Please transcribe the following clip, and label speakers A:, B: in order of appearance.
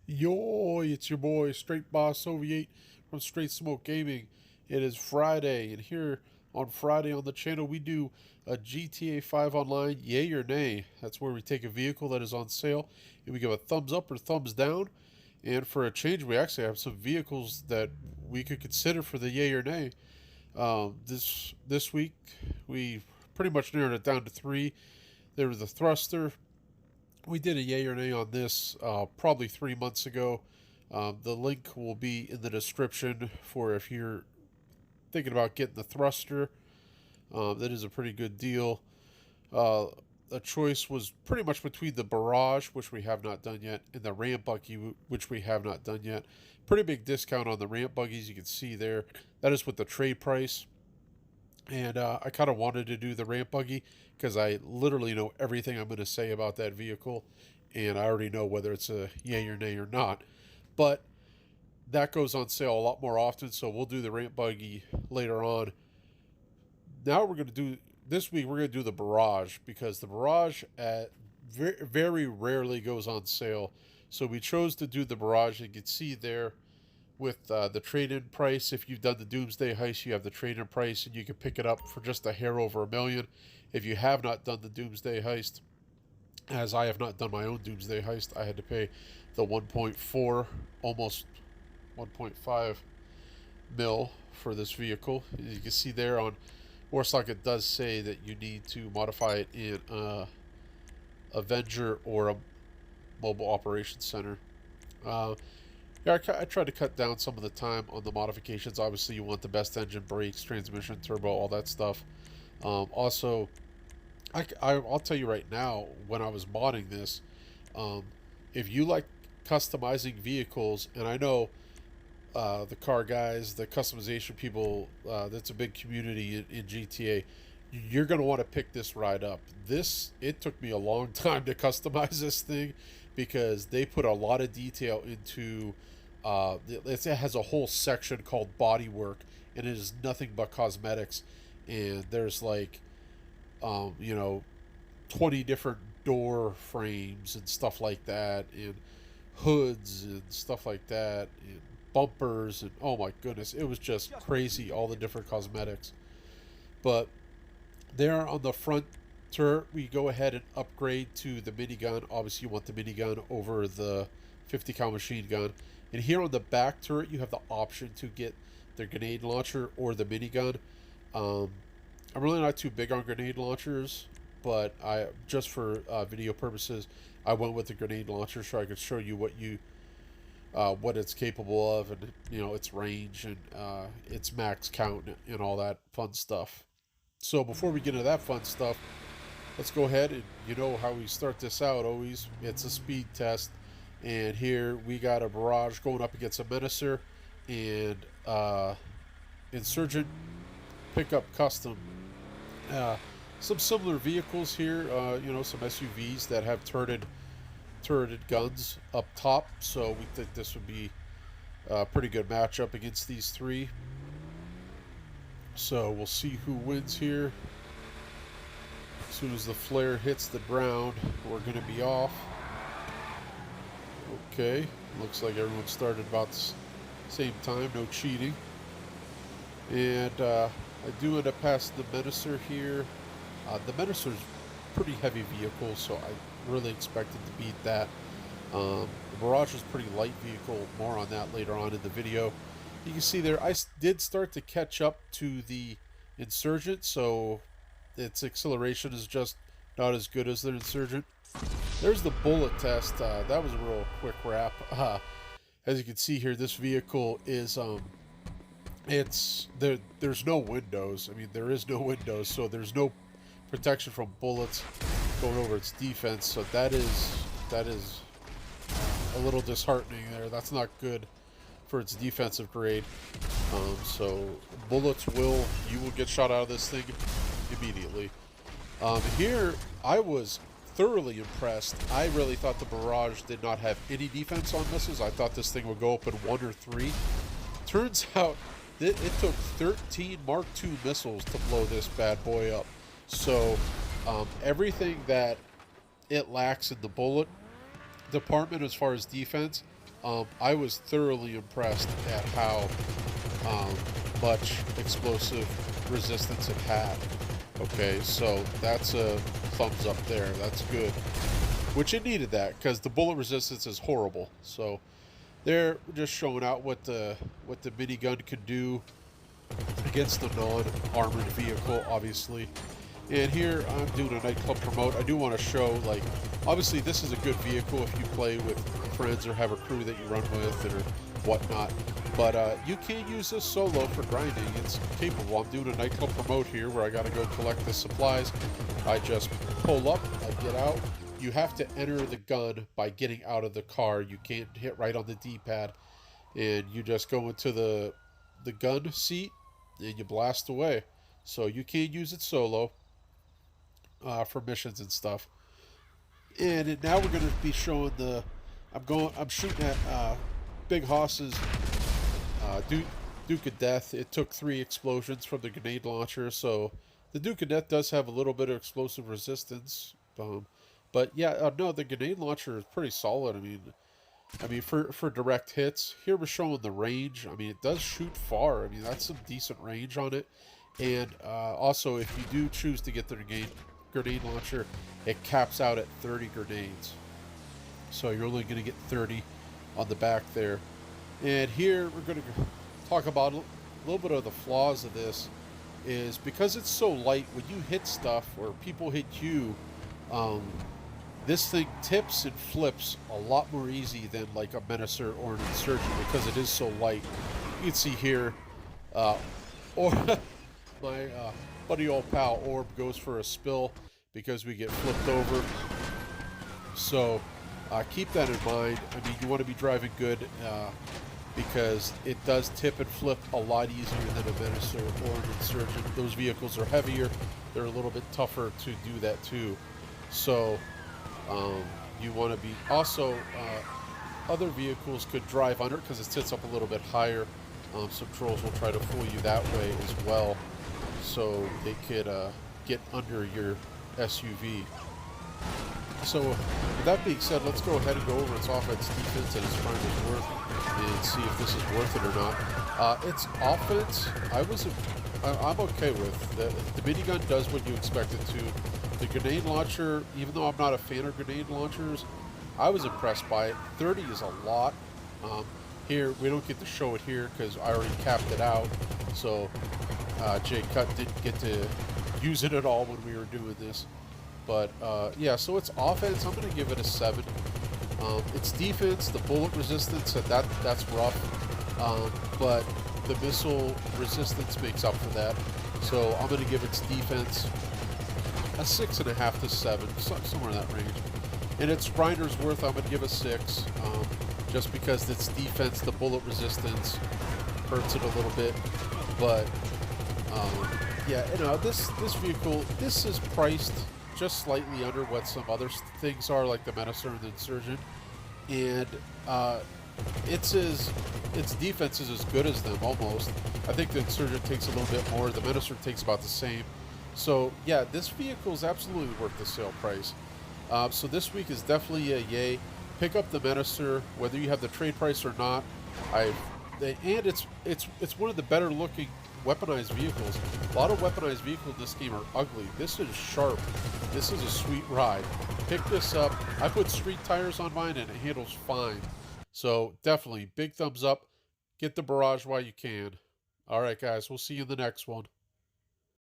A: Yo, it's your boy Straight Boss OV8 from Straight Smoke Gaming. It is Friday, and here on Friday on the channel we do a GTA 5 Online Yay or Nay. That's where we take a vehicle that is on sale and we give a thumbs up or thumbs down. And for a change, we actually have some vehicles that we could consider for the Yay or Nay. This week we pretty much narrowed it down to three. There was the Thruster. We did a yay or nay on this probably 3 months ago. The link will be in the description for if you're thinking about getting the Thruster. That is a pretty good deal. A choice was pretty much between the Barrage, which we have not done yet, and the Ramp Buggy, which we have not done yet. Pretty big discount on the Ramp Buggies, you can see there. That is with the trade price. And I kind of wanted to do the Ramp Buggy because I literally know everything I'm going to say about that vehicle, and I already know whether it's a yay or nay or not. But that goes on sale a lot more often, so we'll do the Ramp Buggy later on. Now we're going to do, this week we're going to do the Barrage, because the Barrage very rarely goes on sale. So we chose to do the Barrage. You can see there with the trade-in price. If you've done the Doomsday Heist, you have the trade-in price, and you can pick it up for just a hair over $1 million. If you have not done the Doomsday Heist, as I have not done my own Doomsday Heist, I had to pay the 1.4, almost 1.5 mil for this vehicle. As you can see there on Warstock, it does say that you need to modify it in Avenger or a Mobile Operations Center. Yeah, I tried to cut down some of the time on the modifications. Obviously, you want the best engine, brakes, transmission, turbo, all that stuff. Also, I'll tell you right now, when I was modding this, if you like customizing vehicles, and I know the car guys, the customization people, that's a big community in GTA, you're going to want to pick this ride up. It took me a long time to customize this thing because they put a lot of detail into it has a whole section called bodywork, and it is nothing but cosmetics. And there's like, 20 different door frames and stuff like that, and hoods and stuff like that, and bumpers, and oh my goodness, it was just crazy, all the different cosmetics. But there on the front turret, we go ahead and upgrade to the minigun. Obviously, you want the minigun over the 50 cal machine gun. And here on the back turret, you have the option to get the grenade launcher or the minigun. I'm really not too big on grenade launchers, but I just for video purposes, I went with the grenade launcher so I could show you what it's capable of, and its range, and its max count, and all that fun stuff. So before we get into that fun stuff, let's go ahead, and you know how we start this out always. It's a speed test. And here we got a Barrage going up against a Menacer and Insurgent Pickup Custom. Some similar vehicles here, some SUVs that have turreted guns up top. So we think this would be a pretty good matchup against these three. So we'll see who wins here. As soon as the flare hits the ground, we're going to be off. Okay, looks like everyone started about the same time, no cheating. And I do end up passing the Menacer here. The Menacer's a pretty heavy vehicle, so I really expected to beat that. The Barrage is a pretty light vehicle, more on that later on in the video. You can see there, I did start to catch up to the Insurgent, so its acceleration is just not as good as the Insurgent. There's the bullet test. That was a real quick wrap. As you can see here, this vehicle is there's no windows. I mean, there is no windows, so there's no protection from bullets going over its defense. So that is a little disheartening there. That's not good for its defensive grade. So bullets you will get shot out of this thing immediately. Here I was thoroughly impressed. I really thought the Barrage did not have any defense on missiles. I thought this thing would go up in 1 or 3. Turns out it took 13 Mark II missiles to blow this bad boy up. So everything that it lacks in the bullet department as far as defense, I was thoroughly impressed at how much explosive resistance it had. Okay, so that's a thumbs up there. That's good. Which it needed that because the bullet resistance is horrible. So they're just showing out what the minigun can do against the non-armored vehicle, obviously. And here I'm doing a nightclub promote. I do want to show, like, obviously this is a good vehicle if you play with friends or have a crew that you run with or whatnot. But you can use this solo for grinding. It's capable. I'm doing a nightclub promote here where I got to go collect the supplies. I just pull up, I get out. You have to enter the gun by getting out of the car. You can't hit right on the D-pad. And you just go into the gun seat and you blast away. So you can use it solo for missions and stuff. And now we're going to be showing the. I'm shooting at Big Hoss's Duke of Death. It took 3 explosions from the grenade launcher, so the Duke of Death does have a little bit of explosive resistance. But yeah, no, the grenade launcher is pretty solid. I mean, for direct hits, here we're showing the range. I mean, it does shoot far. I mean, that's some decent range on it. And also, if you do choose to get the grenade launcher, it caps out at 30 grenades. So you're only going to get 30 on the back there. And here we're going to talk about a little bit of the flaws of this. Is because it's so light, when you hit stuff or people hit you, this thing tips and flips a lot more easy than like a Menacer or an Insurgent because it is so light. You can see here, or my buddy old pal Orb goes for a spill because we get flipped over. So keep that in mind. I mean, you want to be driving good because it does tip and flip a lot easier than a Menacer or an Insurgent. Those vehicles are heavier. They're a little bit tougher to do that too. So you want to be also other vehicles could drive under it because it sits up a little bit higher. Some trolls will try to fool you that way as well, so they could get under your SUV. So with that being said, let's go ahead and go over its offense, defense, and its primer's worth, and see if this is worth it or not. Its offense, I'm okay with. The minigun does what you expect it to. The grenade launcher, even though I'm not a fan of grenade launchers, I was impressed by it. 30 is a lot. Here, we don't get to show it here because I already capped it out. So Jay Cut didn't get to use it at all when we were doing this. But yeah, so its offense, I'm going to give it a 7. Its defense, the bullet resistance, that's rough. But the missile resistance makes up for that. So I'm going to give its defense a 6.5 to 7, somewhere in that range. And its grinder's worth, I'm going to give a 6, just because its defense, the bullet resistance, hurts it a little bit. But yeah, you know, this vehicle, this is priced just slightly under what some other things are, like the Menacer and the Insurgent, and its defense is as good as them almost. I think the Insurgent takes a little bit more. The Menacer takes about the same. So yeah, this vehicle is absolutely worth the sale price. So this week is definitely a yay. Pick up the Menacer, whether you have the trade price or not. And it's one of the better looking weaponized vehicles. A lot of weaponized vehicles in this game are ugly. This is sharp. This is a sweet ride. Pick this up. I put street tires on mine and it handles fine. So definitely big thumbs up. Get the Barrage while you can. All right, guys, we'll see you in the next one.